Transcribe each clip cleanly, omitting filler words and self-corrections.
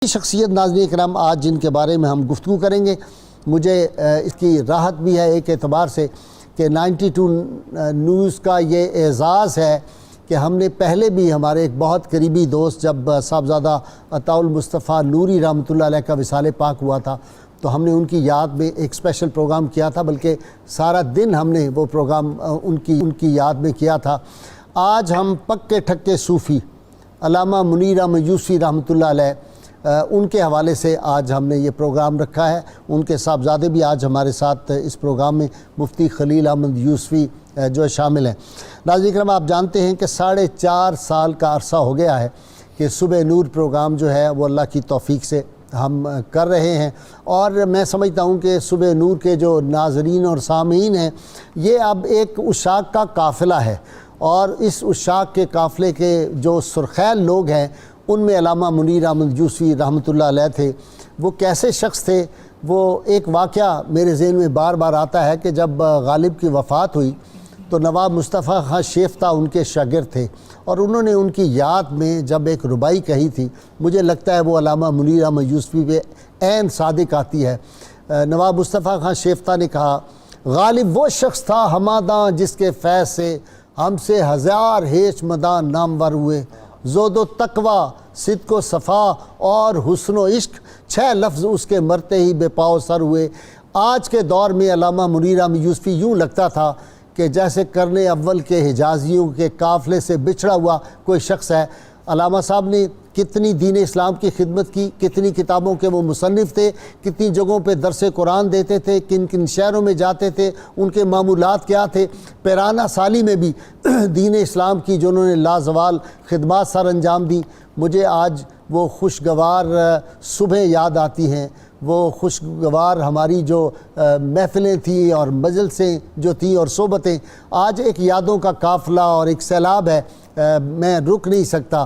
شخصیت ناظرین کرام آج جن کے بارے میں ہم گفتگو کریں گے، مجھے اس کی راحت بھی ہے ایک اعتبار سے کہ 92 نیوز کا یہ اعزاز ہے کہ ہم نے پہلے بھی ہمارے ایک بہت قریبی دوست جب صاحبزادہ عطاء المصطفیٰ نوری رحمۃ اللہ علیہ کا وصال پاک ہوا تھا تو ہم نے ان کی یاد میں ایک اسپیشل پروگرام کیا تھا، بلکہ سارا دن ہم نے وہ پروگرام ان کی یاد میں کیا تھا۔ آج ہم پکے ٹھکے صوفی علامہ منیر احمد یوسفی رحمۃ اللہ علیہ ان کے حوالے سے آج ہم نے یہ پروگرام رکھا ہے۔ ان کے صاحبزادے بھی آج ہمارے ساتھ اس پروگرام میں مفتی خلیل احمد یوسفی جو شامل ہیں۔ ناظرین کرام، آپ جانتے ہیں کہ 4.5 سال کا عرصہ ہو گیا ہے کہ صبح نور پروگرام جو ہے وہ اللہ کی توفیق سے ہم کر رہے ہیں، اور میں سمجھتا ہوں کہ صبح نور کے جو ناظرین اور سامعین ہیں یہ اب ایک عشاق کا قافلہ ہے، اور اس عشاق کے قافلے کے جو سرخیل لوگ ہیں ان میں علامہ منیر احمد یوسفی رحمۃ اللہ علیہ تھے۔ وہ کیسے شخص تھے؟ وہ ایک واقعہ میرے ذہن میں بار بار آتا ہے کہ جب غالب کی وفات ہوئی تو نواب مصطفیٰ خان شیفتہ ان کے شاگرد تھے، اور انہوں نے ان کی یاد میں جب ایک ربائی کہی تھی، مجھے لگتا ہے وہ علامہ منیر احمد یوسفی پہ عین صادق آتی ہے۔ نواب مصطفیٰ خان شیفتہ نے کہا، غالب وہ شخص تھا ہماداں جس کے فیض سے ہم سے ہزار ہیچ مداں نامور ہوئے، زہد و تقوی، صدق و صفا اور حسن و عشق 6 لفظ اس کے مرتے ہی بے پاؤ سر ہوئے۔ آج کے دور میں علامہ منیر احمد یوسفی یوں لگتا تھا کہ جیسے قرن اول کے حجازیوں کے قافلے سے بچھڑا ہوا کوئی شخص ہے۔ علامہ صاحب نے کتنی دین اسلام کی خدمت کی، کتنی کتابوں کے وہ مصنف تھے، کتنی جگہوں پہ درس قرآن دیتے تھے، کن کن شہروں میں جاتے تھے، ان کے معمولات کیا تھے۔ پیرانہ سالی میں بھی دین اسلام کی جو انہوں نے لازوال خدمات سر انجام دی، مجھے آج وہ خوشگوار صبح یاد آتی ہیں، وہ خوشگوار ہماری جو محفلیں تھیں اور مجلسیں جو تھیں اور صحبتیں، آج ایک یادوں کا قافلہ اور ایک سیلاب ہے۔ میں رک نہیں سکتا،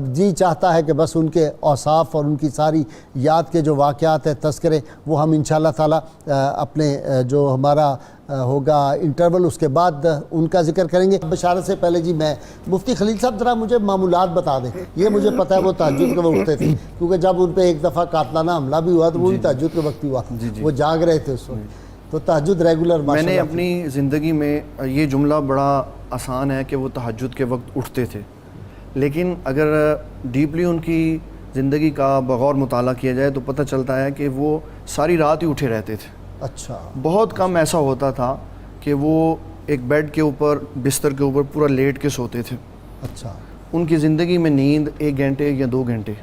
جی چاہتا ہے کہ بس ان کے اوصاف اور ان کی ساری یاد کے جو واقعات ہیں، تذکرے، وہ ہم انشاءاللہ تعالی اپنے جو ہمارا ہوگا انٹرول اس کے بعد ان کا ذکر کریں گے۔ بشارت سے پہلے جی میں مفتی خلیل صاحب ذرا مجھے معمولات بتا دیں۔ یہ مجھے پتہ ہے وہ تہجد کے وقت اٹھتے تھے، کیونکہ جب ان پہ ایک دفعہ قاتلانہ حملہ بھی ہوا تو وہ بھی تہجد کے وقت ہوا، وہ جاگ رہے تھے اس وقت، تو تہجد ریگولر۔ میں نے اپنی زندگی میں یہ جملہ بڑا آسان ہے کہ وہ تہجد کے وقت اٹھتے تھے، لیکن اگر ڈیپلی ان کی زندگی کا بغور مطالعہ کیا جائے تو پتہ چلتا ہے کہ وہ ساری رات ہی اٹھے رہتے تھے۔ اچھا، بہت کم ایسا ہوتا تھا کہ وہ ایک بیڈ کے اوپر بستر کے اوپر پورا لیٹ کے سوتے تھے۔ اچھا، ان کی زندگی میں نیند 1 گھنٹے یا 2 گھنٹے،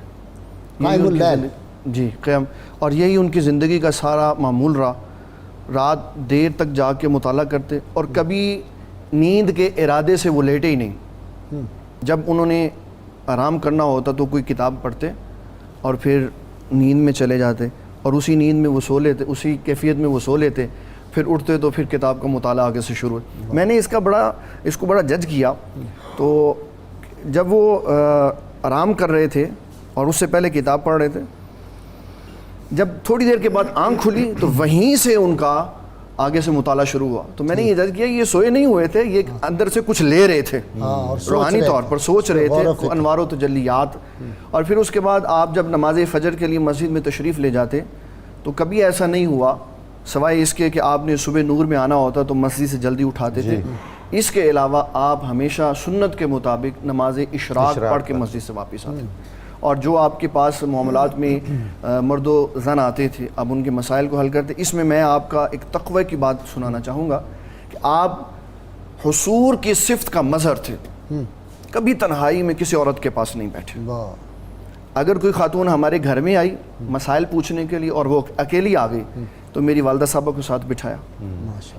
قائم اللیل، جی قیام، اور یہی ان کی زندگی کا سارا معمول رہا۔ رات دیر تک جاگ کے مطالعہ کرتے، اور کبھی نیند کے ارادے سے وہ لیٹے ہی نہیں۔ جب انہوں نے آرام کرنا ہوتا تو کوئی کتاب پڑھتے اور پھر نیند میں چلے جاتے، اور اسی نیند میں وہ سو لیتے، اسی کیفیت میں وہ سو لیتے، پھر اٹھتے تو پھر کتاب کا مطالعہ آگے سے شروع ہے۔ میں نے اس کو بڑا جج کیا، تو جب وہ آرام کر رہے تھے اور اس سے پہلے کتاب پڑھ رہے تھے، جب تھوڑی دیر کے بعد آنکھ کھلی تو وہیں سے ان کا آگے سے مطالعہ شروع ہوا۔ تو میں نے یہ جج کیا یہ سوئے نہیں ہوئے تھے، یہ اندر سے کچھ لے رہے تھے، روحانی طور پر سوچ رہے تھے، انوار و تجلیات۔ اور پھر اس کے بعد آپ جب نماز فجر کے لیے مسجد میں تشریف لے جاتے تو کبھی ایسا نہیں ہوا سوائے اس کے کہ آپ نے صبح نور میں آنا ہوتا تو مسجد سے جلدی اٹھاتے تھے۔ اس کے علاوہ آپ ہمیشہ سنت کے مطابق نماز اشراق پڑھ کے مسجد سے واپس آتے، اور جو آپ کے پاس معاملات میں مرد و زن آتے تھے اب ان کے مسائل کو حل کرتے۔ اس میں میں آپ کا ایک تقوی کی بات سنانا چاہوں گا کہ آپ حضور کی صفت کا مظہر تھے، کبھی تنہائی میں کسی عورت کے پاس نہیں بیٹھے۔ اگر کوئی خاتون ہمارے گھر میں آئی مسائل پوچھنے کے لیے اور وہ اکیلی آ گئی تو میری والدہ صاحبہ کو ساتھ بٹھایا۔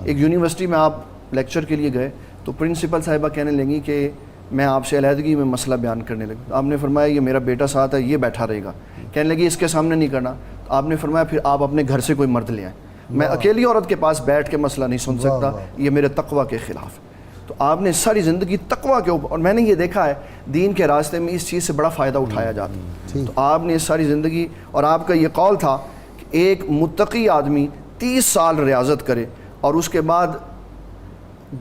ایک یونیورسٹی میں آپ لیکچر کے لیے گئے تو پرنسپل صاحبہ کہنے لگی کہ میں آپ سے علیحدگی میں مسئلہ بیان کرنے لگا۔ آپ نے فرمایا یہ میرا بیٹا ساتھ ہے، یہ بیٹھا رہے گا۔ کہنے لگی اس کے سامنے نہیں کرنا۔ تو آپ نے فرمایا پھر آپ اپنے گھر سے کوئی مرد لے آئیں، میں اکیلی عورت کے پاس بیٹھ کے مسئلہ نہیں سن سکتا، یہ میرے تقوی کے خلاف ہے۔ تو آپ نے ساری زندگی تقوی کے اوپر، اور میں نے یہ دیکھا ہے دین کے راستے میں اس چیز سے بڑا فائدہ اٹھایا جاتا ہے۔ تو آپ نے ساری زندگی، اور آپ کا یہ قول تھا کہ ایک متقی آدمی 30 سال ریاضت کرے اور اس کے بعد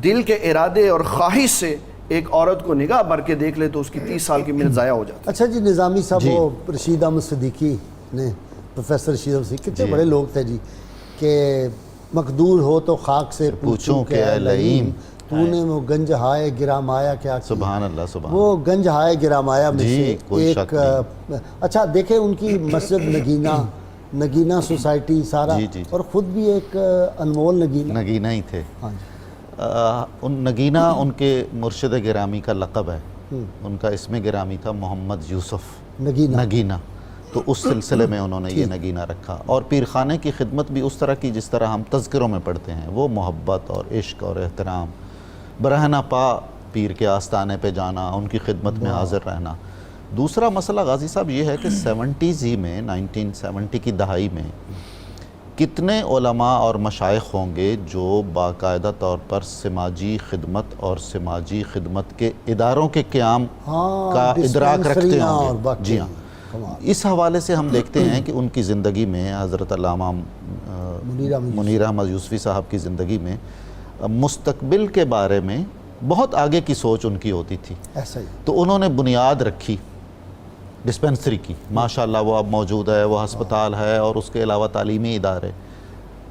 دل کے ارادے اور خواہش سے ایک عورت کو نگاہ بھر کے دیکھ لے تو اس کی 30 سال کی محنت ضائع ہو جاتی ہے۔ اچھا جی، نظامی صاحب وہ رشید احمد صدیقی نے پروفیسر رشید مسیح کتنے بڑے لوگ تھے جی کہ مقدور ہو تو خاک سے پوچھوں کہ اے لئیم تو نے وہ گنج ہائے گرامایا کیا کیا. سبحان اللہ سبحان وہ گنج ہائے گرامایا میں سے کوئی شک ایک اچھا دیکھیں ان کی مسجد نگینہ سوسائٹی سارا اور خود بھی ایک انمول نگینہ ہی تھے. ہاں جی ان نگینہ ان کے مرشد گرامی کا لقب ہے. ان کا اسم گرامی تھا محمد یوسف نگینہ. تو اس سلسلے میں انہوں نے یہ نگینہ رکھا. اور پیرخانے کی خدمت بھی اس طرح کی جس طرح ہم تذکروں میں پڑھتے ہیں. وہ محبت اور عشق اور احترام، برہنہ پا پیر کے آستانے پہ جانا، ان کی خدمت میں حاضر رہنا. دوسرا مسئلہ غازی صاحب یہ ہے کہ 70s ہی میں 1970 کی دہائی میں کتنے علماء اور مشائخ ہوں گے جو باقاعدہ طور پر سماجی خدمت اور سماجی خدمت کے اداروں کے قیام کا ادراک رکھتے ہوں گے. جی ہاں. اس حوالے سے ہم دیکھتے ہیں کہ ان کی زندگی میں حضرت علامہ منیر احمد یوسفی صاحب کی زندگی میں مستقبل کے بارے میں بہت آگے کی سوچ ان کی ہوتی تھی. تو انہوں نے بنیاد رکھی ڈسپنسری کی. ماشاءاللہ وہ اب موجود ہے، وہ ہسپتال ہے اور اس کے علاوہ تعلیمی ادارے.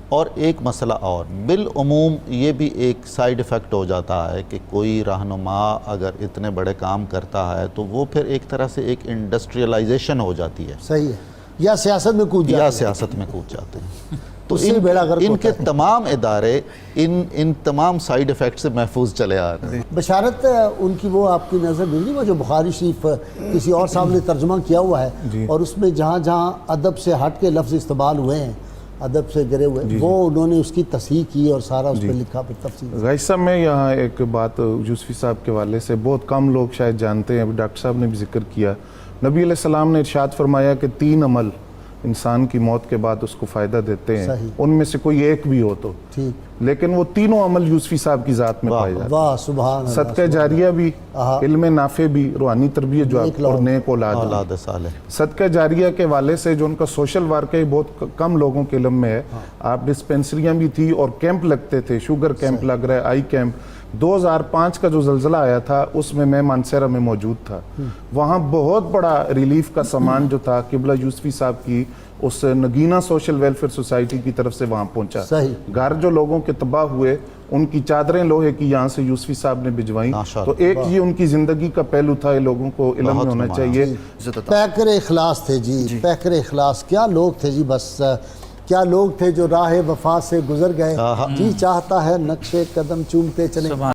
اور ایک مسئلہ اور بالعموم یہ بھی ایک سائیڈ ایفیکٹ ہو جاتا ہے کہ کوئی رہنما اگر اتنے بڑے کام کرتا ہے تو وہ پھر ایک طرح سے ایک انڈسٹریلائزیشن ہو جاتی ہے. صحیح ہے. یا سیاست میں کود جاتے ہیں. تو ان کے تمام ادارے ان تمام سائیڈ ایفیکٹ سے محفوظ چلے آ رہے ہیں. بشارت ان کی وہ آپ کی نظر گزری وہ جو بخاری شریف کسی اور صاحب نے ترجمہ کیا ہوا ہے اور اس میں جہاں جہاں ادب سے ہٹ کے لفظ استعمال ہوئے ہیں، ادب سے گرے ہوئے، وہ انہوں نے اس کی تصحیح کی اور سارا اس پہ لکھا پھر تفصیل. غازی صاحب میں یہاں ایک بات یوسفی صاحب کے حوالے سے بہت کم لوگ شاید جانتے ہیں، ابھی ڈاکٹر صاحب نے بھی ذکر کیا. نبی علیہ السلام نے ارشاد فرمایا کہ 3 عمل انسان کی موت کے بعد اس کو فائدہ دیتے ہیں. ان میں سے کوئی ایک بھی ہو تو لیکن وہ تینوں عمل یوسفی صاحب کی ذات میں پائے جاتے ہیں. سبحان اللہ. صدقہ جاریہ بھی، علم نافع بھی، روحانی تربیت جو اور نیک اولاد صالح. صدقہ جاریہ کے والے سے جو ان کا سوشل ورک ہے بہت کم لوگوں کے علم میں ہے. آپ ڈسپینسریاں بھی تھی اور کیمپ لگتے تھے، شوگر کیمپ لگ رہا ہے، آئی کیمپ. 2005 کا جو زلزلہ آیا تھا اس میں مانسیرہ میں موجود تھا. وہاں بہت بڑا ریلیف کا سامان جو تھا قبلہ یوسفی صاحب کی اس نگینہ سوشل ویلفیئر سوسائٹی کی طرف سے وہاں پہنچا. گھر جو لوگوں کے تباہ ہوئے ان کی چادریں لوہے کی یہاں سے یوسفی صاحب نے بھجوائیں. تو ایک یہ ان کی زندگی کا پہلو تھا، یہ لوگوں کو علم میں ہونا چاہیے. پیکر اخلاص تھے جی، پیکر اخلاص. کیا لوگ تھے جی، بس کیا لوگ تھے جو راہ وفا سے گزر گئے. جی چاہتا ہے نقش قدم چومتے چلے.